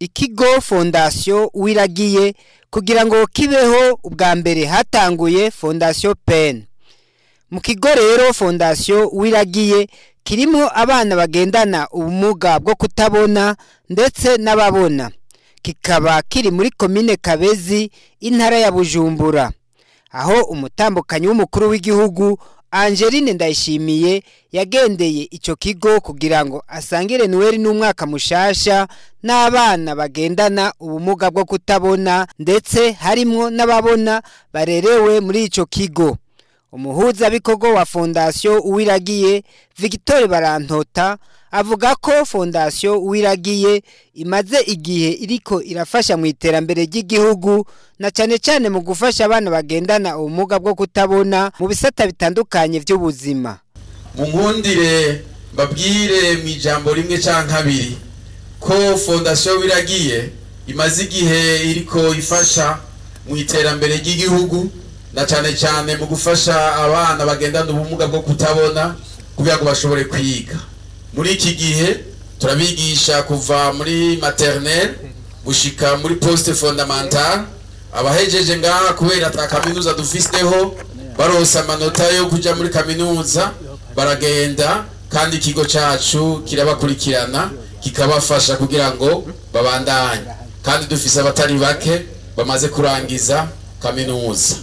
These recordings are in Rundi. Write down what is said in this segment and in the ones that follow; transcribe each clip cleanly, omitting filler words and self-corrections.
Ikigo Fondation Uwiragiye kugira ngo kibeho ubwa mbere hatanguye Fondation PEN. Mu kigo rero Fondation Uwiragiye kirimo abana bagendana ubumuga bwo kutabona ndetse n'ababona. Kikaba kiri muri komine Kabezi intara ya Bujumbura, aho umutambukanyi w'umukuru w'igihugu Angeline Ndayishimiye yagendeye ico kigo kugira ngo asangire Noel n'umwaka mushasha n'abana bagendana ubumuga bwo kutabona ndetse harimwo n'ababona barerewe muri ico kigo. Umuhuza bikorwa wa Fondation Uwiragiye Victor Barantota avuga ko Fondation Uwiragiye imaze igihe iriko irafasha mu iterambere ry'igihugu na cyane mu gufasha abana bagendana ubumuga bwo kutabona mu bisata bitandukanye by'ubuzima. Mu nkundire babwire mu ijambo rimwe canke kabiri ko Fondation Uwiragiye imaze igihe iriko ifasha mu iterambere ry'igihugu na cyane mu gufasha abana bagendana ubumuga bwo kutabona kugira ngo bashobore kwiga. Muri iki gihe turabigisha kuva muri maternelle gushika muri poste fondamentale, abahejeje ngaha kubera ata kaminuza dufiseho baronsa amanota yo kuja muri kaminuza baragenda, kandi ikigo cacu kirabakurikirana kikabafasha kugira ngo babandanye, kandi dufise abatari bake bamaze kurangiza kaminuza.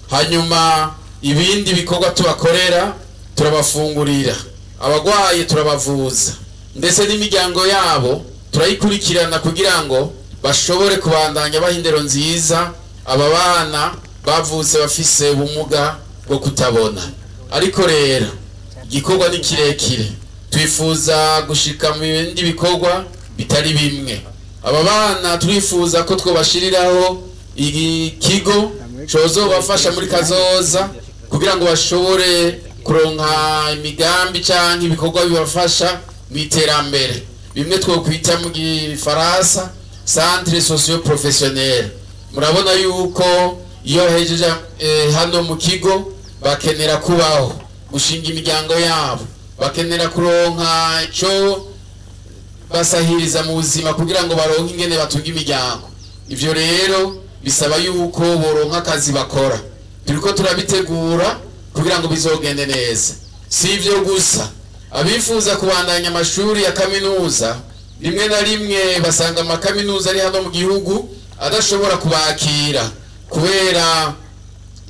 Hanyuma ibindi bikorwa tubakorera, turabafungurira, abagwaye turabavuza, ndetse n'imiryango yabo turayikurikirana kugira ngo bashobore kubandanya bahindero nziza aba bana bavutse bafise ubumuga bwo kutabona. Ariko rero igikorwa ni kirekire, twifuza gushika mu bindi bikorwa bitari bimwe. Aba bana turifuza ko twobashiriraho ikigo cozobafasha muri kazoza kugira ngo bashobore kuronka imigambi canke ibikorwa bibafasha mu iterambere, bimwe twokwita mu Gifaransa centre socio-professionnel. Murabona yuko iyo hejeje hano mu kigo bakenera kubaho, gushinga imiryango yabo, bakenera kuronka ico basahiriza mu buzima kugira ngo baronke ingene batunga imiryango. Ivyo rero bisaba yuko boronka akazi bakora, turiko turabitegura kugira ngo bizogende neza. Si ivyo gusa, abifuza kubandanya amashuri ya kaminuza rimwe na rimwe basanga amakaminuza ari hano mu gihugu adashobora kubakira kubera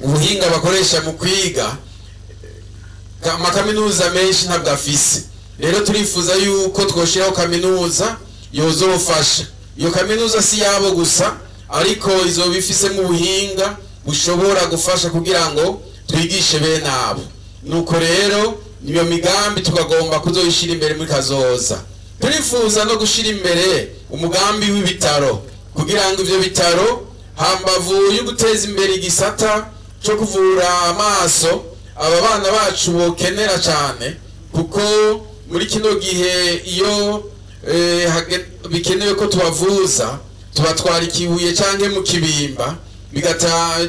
ubuhinga bakoresha mu kwiga, amakaminuza menshi ntabwo afise. Rero turifuza yuko twoshiraho kaminuza yozofasha. Iyo kaminuza si yabo gusa, ariko izoba ifise mu buhinga bushobora gufasha kugira ngo twigishe bene abo. Nuko rero niyo migambi tukagomba kuzoyishira imbere muri kazoza. Turifuza no gushira imbere umugambi w'ibitaro kugira ngo ivyo bitaro hambavu yo guteza imbere igisata cyo kuvura amaso aba bana bacu bokenera cyane, kuko muri kino gihe iyo bikenewe ko tubavuza tubatwara ikibuye canke mu kibimba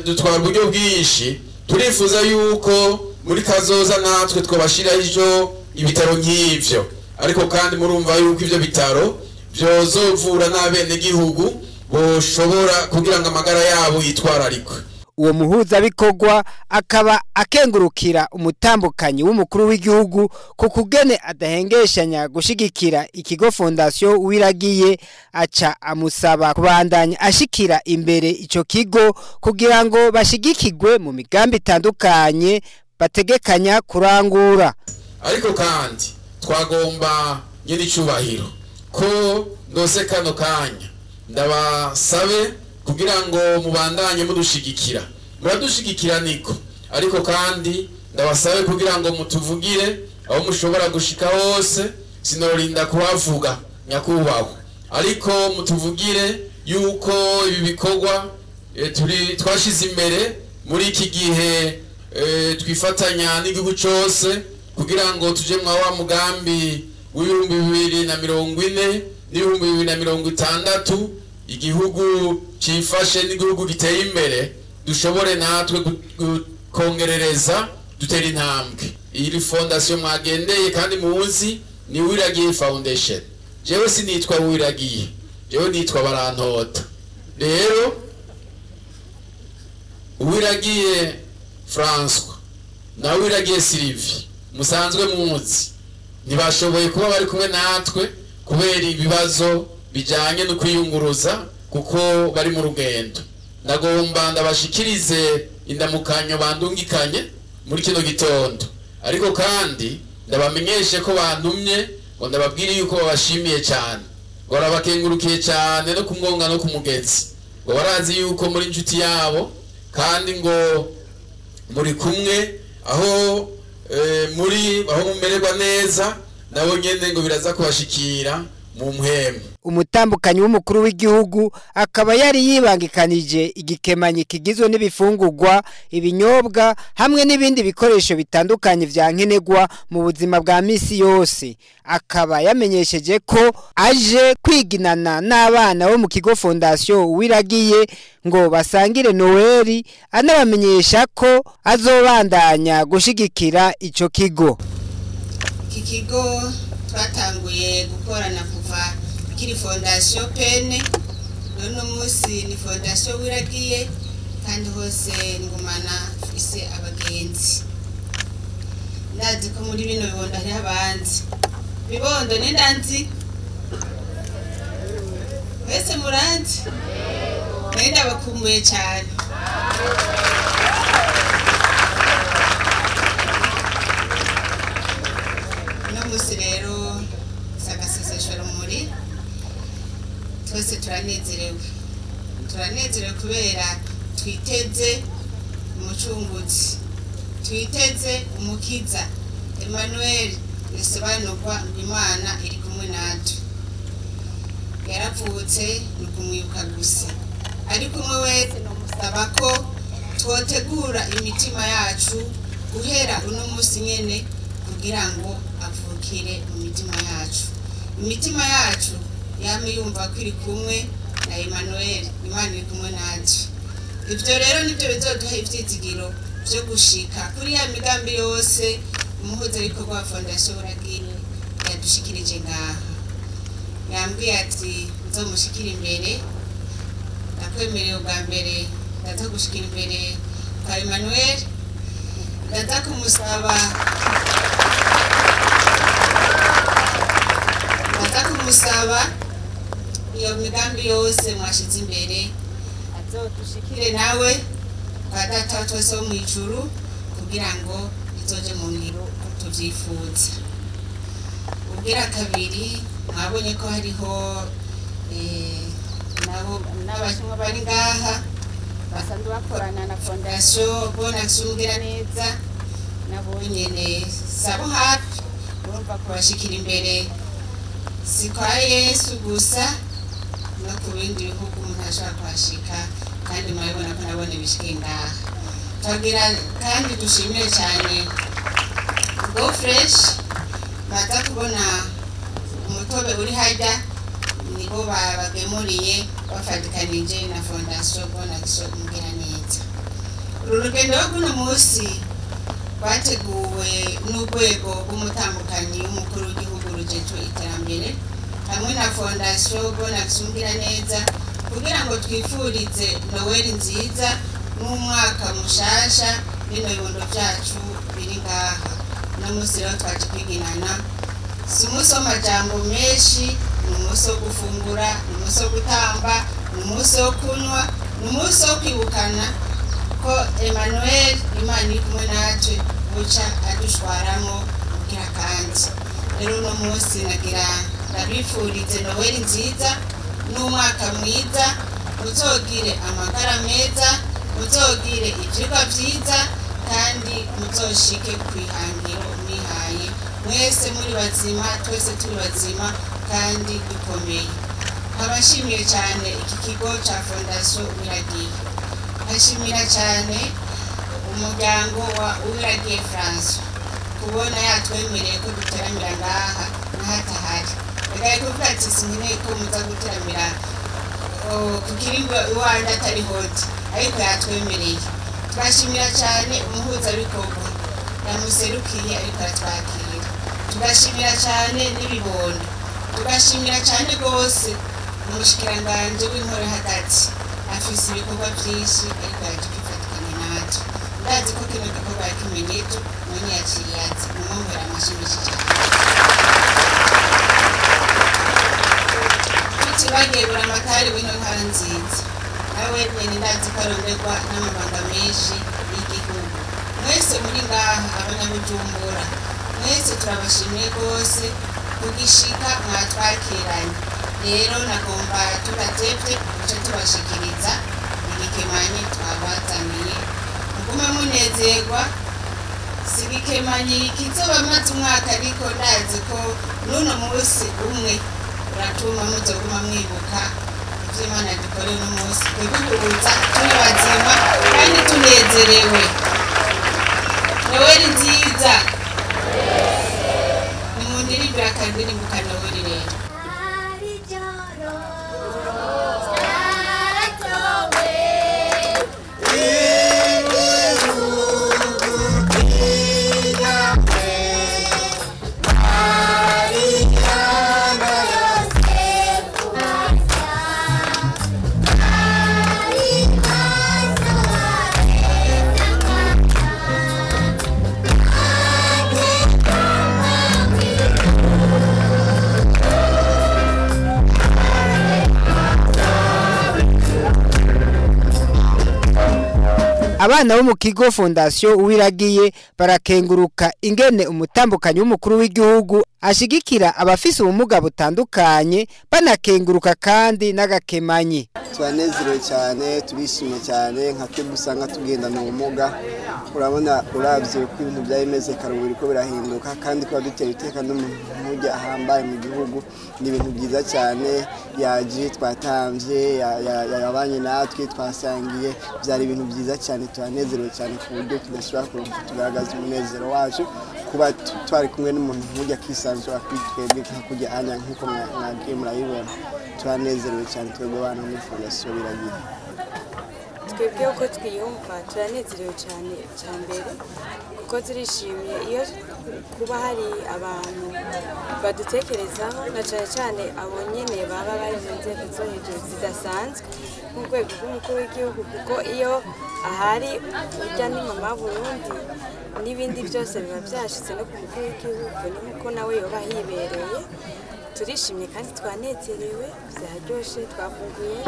dutwara uburyo bwinshi. Turifuza yuko muri kazoza natwe twobashiraho ibitaro nk'ivyo, ariko kandi murumva yuko ivyo bitaro vyozovura n'abene gihugu boshobora kugira ngo amagara yabo yitwararikwe. Uwo muhuza bikorwa akaba akengurukira umutambukanyi w'umukuru w'igihugu ku kugene adahengeshanya gushigikira ikigo Fondation Uwiragiye, aca amusaba kubandanya ashikira imbere ico kigo kugira ngo bashigikirwe mu migambi itandukanye bategekanya kurangura. Ariko kandi twagomba nyiri cubahiro ko ndose kano kanya ndabasabe kugira ngo mubandanye mudushigikira. Muradushigikira niko, ariko kandi ndabasabe kugira ngo mutuvugire aho mushobora gushika hose. Sinorinda kubavuga nyakubahwa, ariko mutuvugire yuko ibi bikorwa twashize imbere muri iki gihe twifatanya n'igihugu cyose kugira ngo tuje mwa wa mugambi w'ibihumbi 2040 n'ibihumbi 2060, igihugu cifashe n'igihugu giteye imbere, dushobore natwe kongerereza dutera intambwe. Iyi fondation mwagendeye kandi muzi ni Uwiragiye Foundation. Jewe sinitwa Uwiragiye, jewe nitwa Barantota. Rero Uwiragiye François na Uwiragiye Sylvie musanzwe muzi ntibashoboye kuba bari kumwe natwe kubera ibibazo bijanye no kwiyunguruza kuko bari mu rugendo. Ndagomba ndabashikirize indamukanyo bandungikanye muri kino gitondo, ariko kandi ndabamenyeshe ko bantumye ngo ndababwire yuko babashimiye cyane, ngo barabakengurukiye cyane no kumwonga no kumugezi, ngo barazi yuko muri inshuti yabo kandi ngo muri kumwe aho mumererwa neza nabo nyene ngo biraza kubashikira mu mpemu. Umutambukanyi w'umukuru w'igihugu akaba yari yibangikanije igikemanyi kigizwe n'ibifungurwa, ibinyobwa hamwe n'ibindi bikoresho bitandukanye vya nkenerwa mu buzima bwa misi yose. Akaba yamenyesheje ko aje kwiginana n'abana bo mu kigo Fondation Uwiragiye ngo basangire Noeli, anabamenyesha ko azobandanya gushigikira ico kigo. Iki kigo twatanguye gukorana kuva kiri Fondation Pene, none musi ni Fondation Uwiragiye, kandi hose ngumana ise abagenzi. Ndazi ko muri bino bibondo hari abandi bibondo n'indanzi wese muranzi nenda bakumbuye cyane. No musi rero sagaseseshora muri twese turanezerewe kubera twiteze umucunguzi, twiteze umukiza Emmanuel, bisobanurwa Imana iri kumwe natwe. Yaravutse ni kumwibuka gusa, ariko umwe wese nomusaba ko twotegura imitima yacu guhera uno musi nyene kugira ngo avukire mu mitima yacu. Imitima yacu yame yumva ko iri kumwe na Emmanuel, Imana iri kumwe natwe. Ivyo rero nivyo bizoduha ivyizigiro vyo gushika kuri ya migambi yose umuhuzabikorwa wa Fondation Uwiragiye yadushikirije ngaha. Yambwiye ati nzomushikira imbere, nakwemereye ubwa mbere ndaza gushikira imbere kwa Emmanuel, ndaza kumusaba iyo migambi yose mwashize imbere azodushikire nawe kwa Data wa twese wo mw'ijuru kugira ngo izoje mu ngiro tuvyifuza. Ubwira kabiri mwabonye ko hariho n'abashinwa bari ngaha basanzwe bakorana na Fondation Uwiragiye, nabo nyene sabo hafi urumva kubashikira imbere si kwa Yesu gusa no ku bindi bihugu umuntu ashobora kuhashika, kandi murabona ko nabone bishike ngaha. Twagira kandi dushimire cyane Go Fresh baza kubona umutobe uri hajya, nibo bagemuriye bafatikanije na Fondation Uwiragiye. Uru rugendo rw'uno munsi bateguwe n'urwego rw'umutambukanyi w'umukuru w'igihugu rujejwe iterambere hamwe na Fondation Uwiragiye kugira ngo twifurize Noeli nziza n'umwaka mushasha bino bibondo byacu biri ngaha. No musi rero twaje kwiginana, si umunsi w'amajambo menshi, ni umunsi wo gufungura, ni umunsi wo gutamba, ni umunsi wo kunywa, ni umunsi wo kwibukana ko Emmanuel, Imana iri kumwe natwe, buca adushwaramo kugira kandi. Rero uno munsi nagira ndabifurize Noeli nziza n'umwaka mwiza, muzogire amagara meza, muzogire ivyigwa vyiza, kandi muzoshike kwihangiro mwihaye mwese muri bazima, twese turi bazima kandi bikomeye. Abashimiye cyane iki kigo ca Fondation Uwiragiye, ashimira cyane umuryango wa Uwiragiye François kubona yatwemereye ko duteramira ngaha nahatahari. Reka kuvuga ati sinkeneye ko muza guteramira kukirimbo iwanje atari hoti, ariko yatwemereye. Tugashimira cyane umuhuzabikorwa yamuserukiye ariko aratwakira. Tugashimira cyane n'ibibondo, tugashimira cyane rwose umushikiranganje w'intore hagati afise ibikorwa byinshi ariko yaje kwifatikanya natwe ndazi ko kino gikorwa yakimenyeje none yakiriye ati mumwongera amashimishije bagiye buramatari w'ino ntara nziza nawe nyine ndazi ko aronderwa n'amabanga menshi y'igihugu mwese muri ngaha abanyabujumbura mwese turabashimiye rwose kugishika mwatwakiranye rero nagomba tubatevye duce tubashikiriza igikemanyi twabazaniye mugume munezerwa sigikemanyi kizobamaze umwaka ariko ndazi ko n'uno munsi umwe uratuma muzoguma mwibuka ivyo Imana yadukoreye uno munsi twiguruza turi bazima kandi tunezerewe Noweli nziza nimundiribira akadirimbo ka Noweli rero Abana bo mu kigo Fondation Uwiragiye barakenguruka ingene umutambukanyi w'umukuru w'igihugu ashigikira abafise ubumuga butandukanye banakenguruka kandi n'agakemanyi. Twanezerewe cyane turishimye cyane nka twe dusanga tugendana ubumuga urabona uravye ko ibintu byayimeze karuburi ko birahinduka kandi ko dutera iteka n'umuntu ahambaye mu gihugu ni ibintu byiza cyane yaje twatamvye yabanye natwe twasangiye byari ibintu byiza cyane twanezerewe cyane ku buryo tudashobora kugaragaza umunezero wacu kuba twari kumwe n'umuntu nk'ujya kisanzura kwitwebwe nkakujya anya nkuko mwagiye murayibona turanezerewe cyane twebwe abana muri Fondation Uwiragiye twebwe uko twiyumva turanezerewe cyane cyambere kuko turishimiye iyo kuba hari abantu badutekerezaho na cyane abo nyene baba bari mu nzego zo hejuru zidasanzwe nk'urwego rw'umukuru w'igihugu kuko iyo ahari urya ni mama Burundi n'ibindi byose biba byashitse no ku mukuru w'igihugu ni nkuko nawe yoba hibereye turishimye kandi twanezerewe byaryoshe twafunguye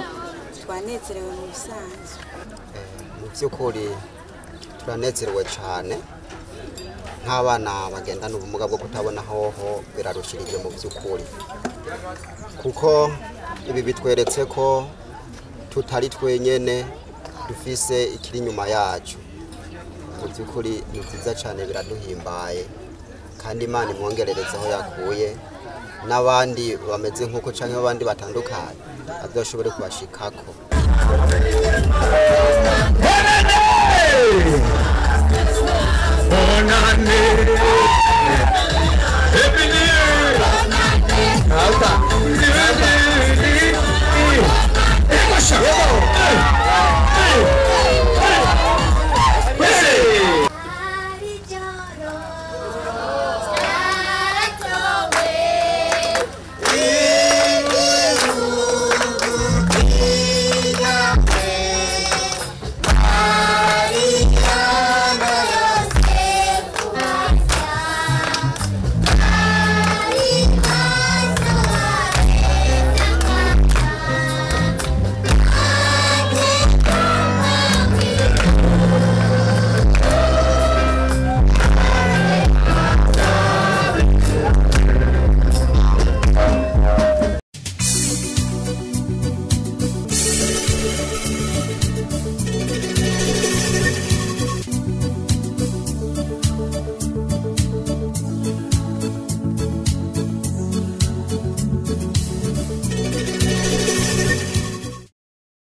twanezerewe mu bisanzwe mu by'ukuri turanezerewe cyane nk'abana bagendana ubumuga bwo kutabona hoho birarushirije mu by'ukuri kuko ibi bitweretse ko tutari twenyene dufise ikiri inyuma yacu mu by'ukuri ni byiza cyane biraduhimbaye kandi Imana imwongerereza aho yakuye n'abandi bameze nk'uko canke abandi batandukanye azoshobore kubashikako. Bonane